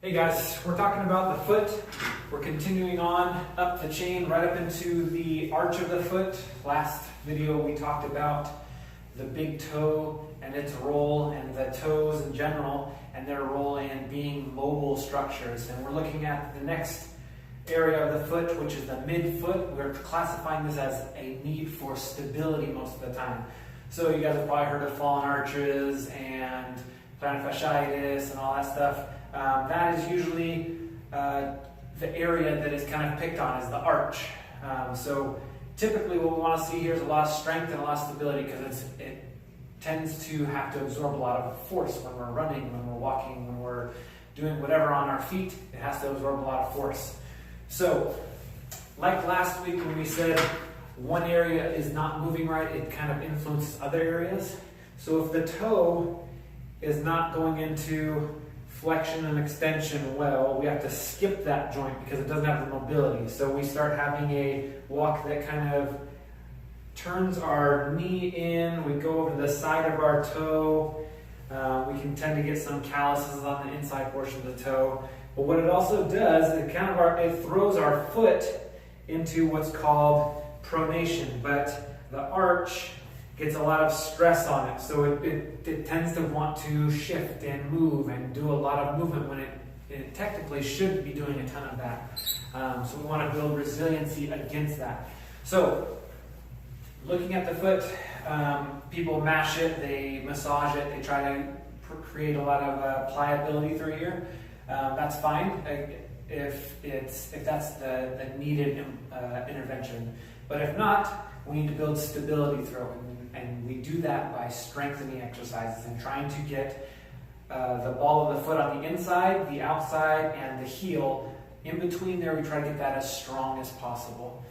Hey guys, we're talking about the foot. We're continuing on up the chain right up into the arch of the foot. Last video we talked about the big toe and its role, and the toes in general and their role in being mobile structures. And we're looking at the next area of the foot, which is the midfoot. We're classifying this as a need for stability most of the time. So you guys have probably heard of fallen arches and plantar fasciitis and all that stuff. That is usually the area that is kind of picked on, is the arch. So typically what we want to see here is a lot of strength and a lot of stability, because it tends to have to absorb a lot of force when we're running, when we're walking, when we're doing whatever on our feet. It has to absorb a lot of force. So like last week when we said one area is not moving right, it kind of influences other areas. So if the toe is not going into flexion and extension well, we have to skip that joint because it doesn't have the mobility. So we start having a walk that kind of turns our knee in, we go over to the side of our toe, we can tend to get some calluses on the inside portion of the toe. But what it also does, it throws our foot into what's called pronation, but the arch gets a lot of stress on it, so it tends to want to shift and move and do a lot of movement when it technically should be doing a ton of that. So we want to build resiliency against that. So looking at the foot, people mash it, they massage it, they try to create a lot of pliability through here. That's fine if that's the needed intervention. But if not, we need to build stability through it. And we do that by strengthening exercises and trying to get the ball of the foot on the inside, the outside, and the heel. In between there, we try to get that as strong as possible.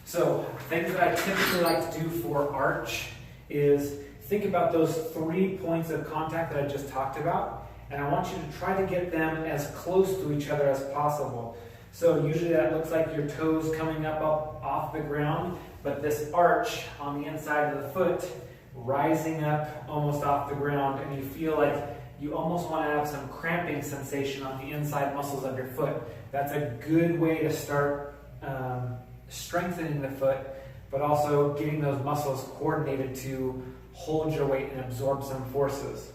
So things that I typically like to do for arch is think about those 3 points of contact that I just talked about, and I want you to try to get them as close to each other as possible. So usually that looks like your toes coming up off the ground, but this arch on the inside of the foot rising up almost off the ground, and you feel like you almost want to have some cramping sensation on the inside muscles of your foot. That's a good way to start strengthening the foot, but also getting those muscles coordinated to hold your weight and absorb some forces.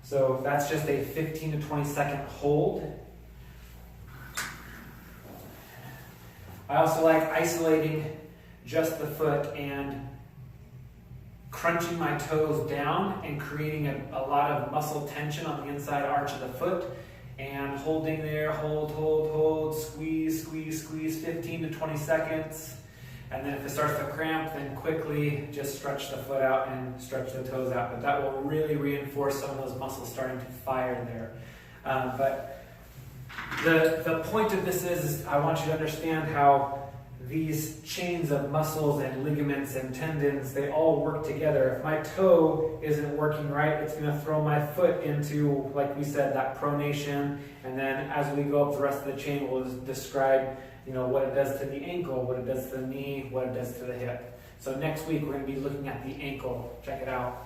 So that's just a 15 to 20 second hold. I also like isolating just the foot and crunching my toes down and creating a lot of muscle tension on the inside arch of the foot, and holding there, hold, squeeze, 15 to 20 seconds. And then if it starts to cramp, then quickly just stretch the foot out and stretch the toes out. But that will really reinforce some of those muscles starting to fire there. But the point of this is I want you to understand how these chains of muscles and ligaments and tendons, they all work together. If my toe isn't working right, it's going to throw my foot into, like we said, that pronation. And then as we go up the rest of the chain, we'll just describe what it does to the ankle, what it does to the knee, what it does to the hip. So next week we're going to be looking at the ankle. Check it out.